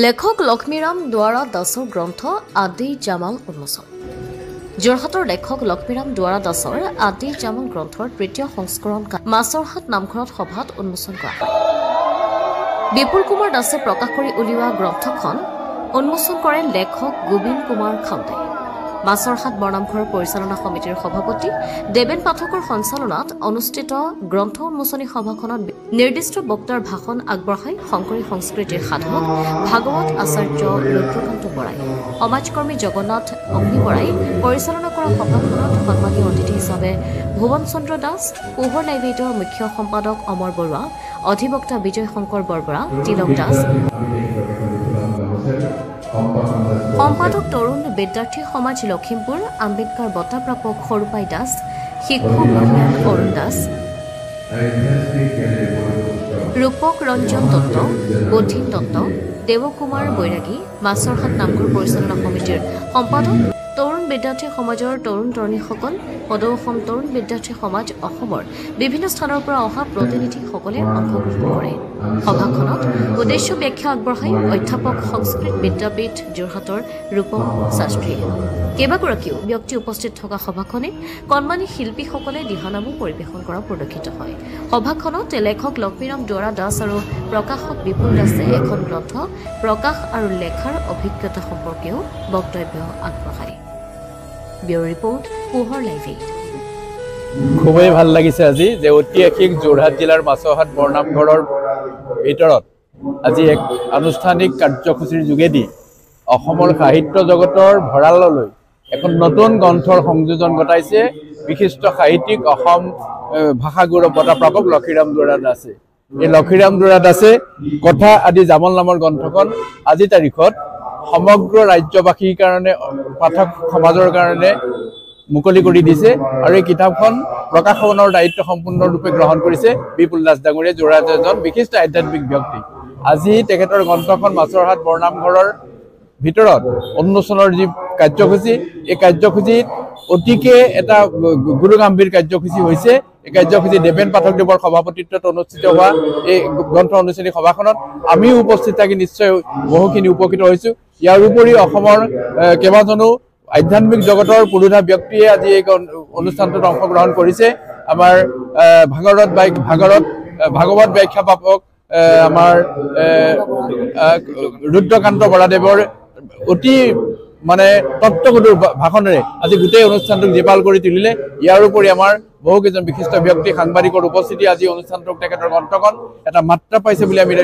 লেখক লক্ষ্মীৰাম দুৱাৰা দাসৰ গ্ৰন্থ আদি জামাল উন্মোচন। যোৰহাটৰ লেখক লক্ষ্মীৰাম দুৱাৰা দাসৰ আদি জামাল গ্ৰন্থৰ তৃতীয় সংস্কৰণ মাছৰহাট নামঘৰত সভাত উন্মোচন কৰা হয়। বিপুল কুমাৰ দাসে প্ৰকাশ কৰি উলিওৱা গ্ৰন্থখন উন্মোচন কৰে লেখক গোবিন্দ কুমাৰ খাউতে। মাছৰহাট বৰনামঘৰৰ পৰিচালনা সমিতিৰ সভাপতি দেবেন পাঠকৰ সঞ্চালনাত অনুষ্ঠিত গ্ৰন্থ উন্মোচনী সভাখনত নিৰ্দিষ্ট বক্তাৰ ভাষণ আগবঢ়াই শংকৰী সংস্কৃতিৰ সাধক ভাগৱত আচাৰ্য লক্ষ্মীকান্ত বৰাই, সমাজকৰ্মী জগন্নাথ অগ্নি বৰাই পৰিচালনা কৰা সভাখনত সন্মানীয় অতিথি হিচাপে ভুৱন চন্দ্ৰ দাস, পোহৰ লাইব্ৰেৰীৰ মুখ্য সম্পাদক অমৰ বৰুৱা, অধিবক্তা বিজয় শংকৰ বৰবৰা, তিলক দাস, সম্পাদক তৰুণ বিদ্যাৰ্থী সমাজ লখিমপুৰ, আম্বেদকাৰ বঁটা প্ৰাপক সৰুপাই দাস, শিশু কল্যাণ অৰুণ দাস, ৰূপক ৰঞ্জন দত্ত, বধিন দত্ত, দেৱকুমাৰ বৈৰাগী, মাছৰহাট নামঘৰ পৰিচালনা সমিতিৰ সম্পাদক তৰুণ বিদ্যাৰ্থী সমাজৰ তৰুণ তৰুণীসকল, সদৌ অসম তৰুণ বিদ্যাৰ্থী সমাজ, অসমৰ বিভিন্ন স্থানৰ পৰা অহা প্ৰতিনিধিসকলে অংশগ্ৰহণ কৰে। সভাখনত উদ্দেশ্য ব্যাখ্যা আগবঢ়াই অধ্যাপক সংস্কৃত বিদ্যাপীঠ যোৰহাটৰ ৰূপম শাস্ত্ৰীয়ে। কেইবাগৰাকীও ব্যক্তি উপস্থিত থকা সভাখনে কণমানি শিল্পীসকলে দিহানামো পৰিৱেশন কৰা পৰিলক্ষিত হয়। সভাখনত লেখক লক্ষ্মীৰাম দুৱাৰা দাস আৰু প্ৰকাশক বিপুল দাসে এখন গ্ৰন্থ প্ৰকাশ আৰু লেখাৰ অভিজ্ঞতা সম্পৰ্কেও বক্তব্য আগবঢ়ায়। ব্যুৰ ৰিপৰ্ট, পোহৰ লাইভে। খুবেই ভাল লাগিছে আজি যে ঐতিহাসিক যোৰহাট জিলাৰ মাছৰহাট বৰনামঘৰৰ ভিতৰত আজি এক আনুষ্ঠানিক কাৰ্যসূচীৰ যোগেদি অসমৰ সাহিত্য জগতৰ ভঁৰাললৈ এখন নতুন গ্ৰন্থৰ সংযোজন ঘটাইছে বিশিষ্ট সাহিত্যিক অসম ভাষা গৌৰৱ বঁটা প্ৰাপক লক্ষ্মীৰাম দুৱাৰা দাসে। এই লক্ষ্মীৰাম দুৱাৰা দাসে কথা আদি জামল নামৰ গ্ৰন্থখন আজি তাৰিখত সমগ্ৰ ৰাজ্যবাসীৰ কাৰণে, পাঠক সমাজৰ কাৰণে মুকলি কৰি দিছে আৰু এই কিতাপখন প্ৰকাশনৰ দায়িত্ব সম্পূৰ্ণৰূপে গ্ৰহণ কৰিছে বিপুল দাস ডাঙৰীয়া, যোৰহাটৰ এজন বিশিষ্ট আধ্যাত্মিক ব্যক্তি। আজি তেখেতৰ গ্ৰন্থখন মাছৰহাট বৰনামঘৰৰ ভিতৰত উন্মোচনৰ যি কাৰ্যসূচী, এই কাৰ্যসূচীত অতিকে এটা গুৰুগম্ভীৰ কাৰ্যসূচী হৈছে। এই কাৰ্যসূচী দেবেন পাঠকদেৱৰ সভাপতিত্বত অনুষ্ঠিত হোৱা এই গ্ৰন্থ অনুষ্ঠানী সভাখনত আমিও উপস্থিত থাকি নিশ্চয় বহুখিনি উপকৃত হৈছোঁ। ইয়াৰ উপৰি অসমৰ কেইবাজনো আধ্যাত্মিক জগতৰ পুৰুধা ব্যক্তিয়ে আজি এই অনুষ্ঠানটোত অংশগ্ৰহণ কৰিছে। আমাৰ ভাগৱত ব্যাখ্যা প্ৰাপক আমাৰ ৰুদ্ৰকান্ত বৰাদেৱৰ অতি তত্ত্বগধুৰ ভাষণেৰে আজি গোটেই অনুষ্ঠানটোক জীপাল কৰি তুলিলে। ইয়াৰ উপৰি আমাৰ বহুকেইজন বিশিষ্ট ব্যক্তি, সাংবাদিকৰ উপস্থিতি আজি অনুষ্ঠানটোক তেখেতৰ গ্ৰন্থখন এটা মাত্ৰা পাইছে বুলি আমি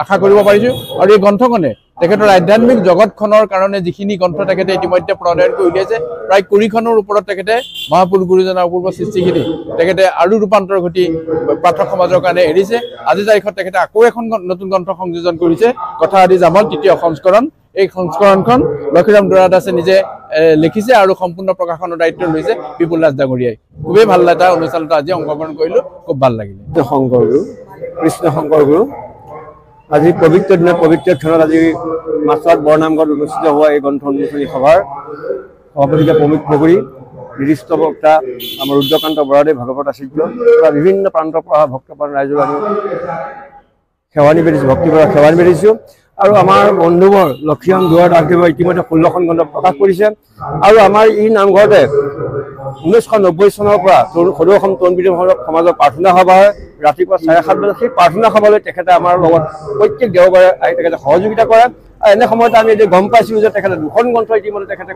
আশা কৰিব পাৰিছোঁ। আৰু এই গ্ৰন্থখনে তেখেতৰ আধ্যাত্মিক জগতখনৰ কাৰণে যিখিনি গ্ৰন্থ তেখেতে ইতিমধ্যে প্ৰণয়ন কৰি উলিয়াইছে, প্ৰায় 20খনৰ ওপৰত তেখেতে মহাপুৰুষ গুৰুজনাৰ অপূৰ্ব সৃষ্টিখিনি তেখেতে আৰু ৰূপান্তৰ ঘটি পাঠক সমাজৰ কাৰণে এৰিছে। আজি তাৰিখত তেখেতে আকৌ এখন নতুন গ্ৰন্থ সংযোজন কৰিছে, কথা আদি জামল তৃতীয় সংস্কৰণ। এই সংস্কৰণখন লক্ষ্মীৰাম দুৱাৰা দাসে নিজে লিখিছে আৰু সম্পূৰ্ণ প্ৰকাশনৰ দায়িত্ব লৈছে বিপুল দাস ডাঙৰীয়াই। খুবেই ভাল এটা অনুষ্ঠানত আজি অংশগ্ৰহণ কৰিলোঁ, খুব ভাল লাগিলে। শংকৰ গুৰু, কৃষ্ণ শংকৰ গুৰু, আজি পবিত্ৰ দিনত পবিত্ৰ ক্ষণত আজি মাছৰহাট বৰনামঘৰত অনুষ্ঠিত হোৱা এই গ্ৰন্থ উন্মোচনী সভাৰ সভাপতিকে প্ৰমুখ কৰি নিৰ্দিষ্ট বক্তা আমাৰ ৰুদ্ৰকান্ত বৰাদেৱ, ভাগৱত আচাৰ্য বা বিভিন্ন প্ৰান্তৰ পৰা ভক্তপ্ৰাণ ৰাইজক আমি সেৱা নিবেদিছোঁ, ভক্তিপূৰ্বক সেৱা নিবেদিছোঁ। আৰু আমাৰ বন্ধুবৰ লক্ষ্মীৰাম দুৱাৰা দাসদেৱে ইতিমধ্যে 16খন গ্ৰন্থ প্ৰকাশ কৰিছে। আৰু আমাৰ এই নামঘৰতে 1990 চনৰ পৰা সদৌ অসম তৰুণ বিদ্যাৰ্থী সমাজৰ প্ৰাৰ্থনা সভা হয়। ৰাতিপুৱা 7:30 বজাত সেই প্ৰাৰ্থনা সভালৈ তেখেতে আমাৰ লগত প্ৰত্যেক দেওবাৰে আহি তেখেতে সহযোগিতা কৰে। আৰু এনে সময়তে আমি এতিয়া গম পাইছিলোঁ যে তেখেতে 2খন গ্ৰন্থ ইতিমধ্যে তেখেতে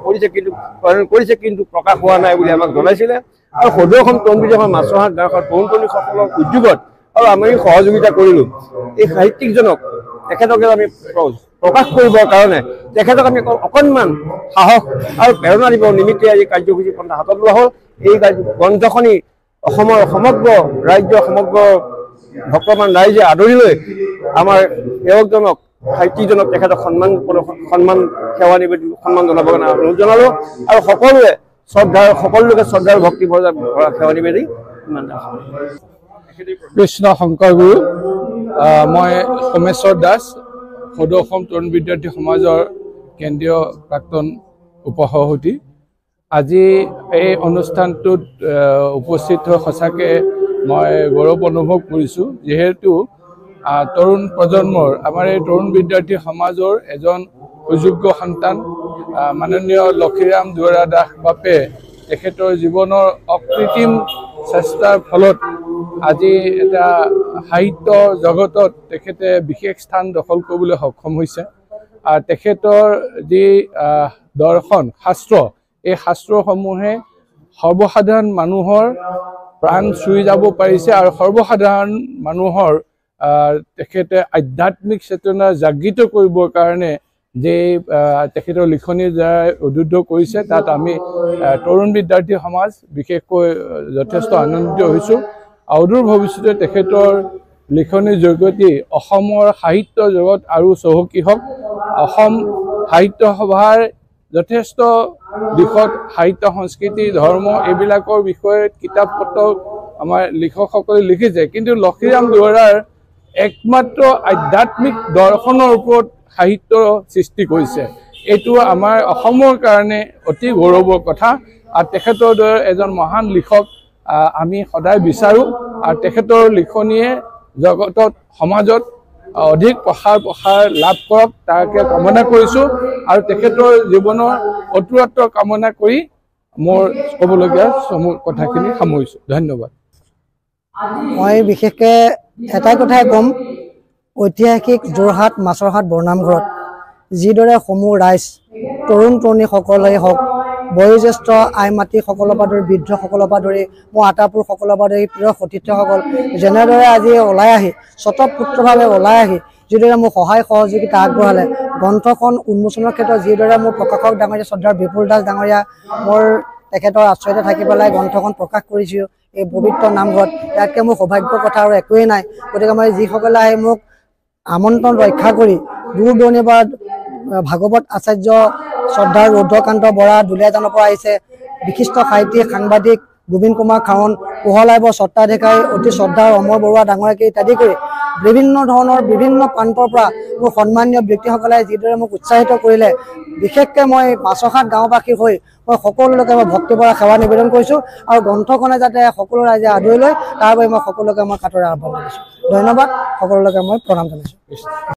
কৰিছে, কিন্তু প্ৰকাশ হোৱা নাই বুলি আমাক জনাইছিলে। আৰু সদৌ অসম তৰুণ বিদ্যাৰ্থী মাছৰহাট গাঁৱৰ তৰুণ তৰুণীসকলৰ উদ্যোগত আৰু আমি সহযোগিতা কৰিলোঁ। এই সাহিত্যিকজনক তেখেতকে আমি প্ৰকাশ কৰিবৰ কাৰণে তেখেতক আমি অকণমান সাহস আৰু প্ৰেৰণা দিবৰ নিমিত্তে আজি কাৰ্যসূচী পন্থা হাতত লোৱা হ'ল। এই গ্ৰন্থখনি অসমৰ সমগ্ৰ ৰাজ্য, সমগ্ৰ ভক্তমান ৰাইজে আদৰি লৈ আমাৰ সেৱকজনক, সাহিত্যিকজনক তেখেতক সন্মান সেৱা নিবেদন, সন্মান জনাবৰ কাৰণে অনুৰোধ জনালোঁ। আৰু সকলোকে শ্ৰদ্ধাৰ ভক্তি ভৰা সেৱা নিবেদি ইমান কৃষ্ণ শংকৰ গুৰু, মই সোমেশ্বৰ দাস, সদৌ অসম তৰুণ বিদ্যাৰ্থী সমাজৰ কেন্দ্ৰীয় প্ৰাক্তন উপসভাপতি। আজি এই অনুষ্ঠানটোত উপস্থিত হৈ সঁচাকৈ মই গৌৰৱ অনুভৱ কৰিছোঁ, যিহেতু তৰুণ প্ৰজন্মৰ আমাৰ এই তৰুণ বিদ্যাৰ্থী সমাজৰ এজন সুযোগ্য সন্তান মাননীয় লক্ষীৰাম দুৱৰা দাস বাপে তেখেতৰ জীৱনৰ অকৃত্ৰিম চেষ্টাৰ ফলত আজি এটা সাহিত্য জগতত তেখেতে বিশেষ স্থান দখল কৰিবলৈ সক্ষম হৈছে। তেখেতৰ যি দৰ্শন শাস্ত্ৰ এই শাস্ত্ৰসমূহে সৰ্বসাধাৰণ মানুহৰ প্ৰাণ চুই যাব পাৰিছে আৰু সৰ্বসাধাৰণ মানুহৰ তেখেতে আধ্যাত্মিক চেতনা জাগৃত কৰিবৰ কাৰণে যে তেখেতৰ লিখনিৰ দ্বাৰা উদ্বুদ্ধ কৰিছে তাত আমি তৰুণ বিদ্যাৰ্থী সমাজ বিশেষকৈ যথেষ্ট আনন্দিত হৈছোঁ। অদূৰ ভৱিষ্যতে তেখেতৰ লিখনিৰ জৰিয়তে অসমৰ সাহিত্য জগত আৰু চহকী হওক। অসম সাহিত্য সভাৰ যথেষ্ট দিশত সাহিত্য সংস্কৃতি ধৰ্ম এইবিলাকৰ বিষয়ে কিতাপ পত্ৰ আমাৰ লিখকসকলে লিখিছে, কিন্তু লক্ষীৰাম দুৱৰাৰ একমাত্ৰ আধ্যাত্মিক দৰ্শনৰ ওপৰত সাহিত্য সৃষ্টি কৰিছে। এইটো আমাৰ অসমৰ কাৰণে অতি গৌৰৱৰ কথা আৰু তেখেতৰ দৰে এজন মহান লিখক আমি সদায় বিচাৰোঁ আৰু তেখেতৰ লিখনিয়ে জগতত সমাজত অধিক প্ৰসাৰ লাভ কৰক তাকে কামনা কৰিছোঁ আৰু তেখেতৰ জীৱনৰ অতুৰত্ব কামনা কৰি মোৰ ক'বলগীয়া কথাখিনি সামৰিছোঁ। ধন্যবাদ। মই বিশেষকৈ এটাই কথাই ক'ম, ঐতিহাসিক যোৰহাট মাছৰহাট বৰনামঘৰত যিদৰে সমূহ ৰাইজ তৰুণ তৰুণীসকলেই হওক বয়োজ্যেষ্ঠ আই মাতৃসকলৰ পৰা ধৰি বৃদ্ধসকলৰ পৰা ধৰি মোৰ আটাপুৰুষসকলৰ পৰা ধৰি প্ৰিয় সতীৰ্থসকল যেনেদৰে আজি ওলাই আহি স্বতঃস্ফূৰ্তভাৱে ওলাই আহি যিদৰে মোক সহায় সহযোগিতা আগবঢ়ালে, গ্ৰন্থখন উন্মোচনৰ ক্ষেত্ৰত যিদৰে মোৰ প্ৰকাশক ডাঙৰীয়া শ্ৰদ্ধাৰ বিপুল দাস ডাঙৰীয়া মোৰ তেখেতৰ আশ্ৰয়তে থাকি পেলাই গ্ৰন্থখন প্ৰকাশ কৰিছোঁ এই পবিত্ৰ নামঘৰত। ইয়াতকৈ মোৰ সৌভাগ্যৰ কথা আৰু একোৱেই নাই। গতিকে মই যিসকলে আহি মোক আমন্ত্ৰণ ৰক্ষা কৰি দূৰ দূৰণিৰ পৰা ভাগৱত আচাৰ্য শ্ৰদ্ধাৰ ৰুদ্ৰকান্ত বৰা দুলীয়াজানৰ পৰা আহিছে, বিশিষ্ট সাহিত্যিক সাংবাদিক গোবিন্দ কুমাৰ খাৱন, পোহলাইবৰ স্বত্বাধিকাৰী অতি শ্ৰদ্ধাৰ অমৰ বৰুৱা ডাঙৰীয়াকে ইত্যাদি কৰি বিভিন্ন ধৰণৰ বিভিন্ন প্ৰান্তৰ পৰা মোৰ সন্মানীয় ব্যক্তিসকলে যিদৰে মোক উৎসাহিত কৰিলে, বিশেষকৈ মই মাছৰহাট গাঁওবাসীৰ হৈ মই সকলোলৈকে মই ভক্তিপৰা সেৱা নিবেদন কৰিছোঁ আৰু গ্ৰন্থখনে যাতে সকলো ৰাইজে আদৰি লয় তাৰ বাবে মই সকলোকে মই কাটৰে আহ্বান জনাইছোঁ। ধন্যবাদ, সকলোলৈকে মই প্ৰণাম জনাইছোঁ।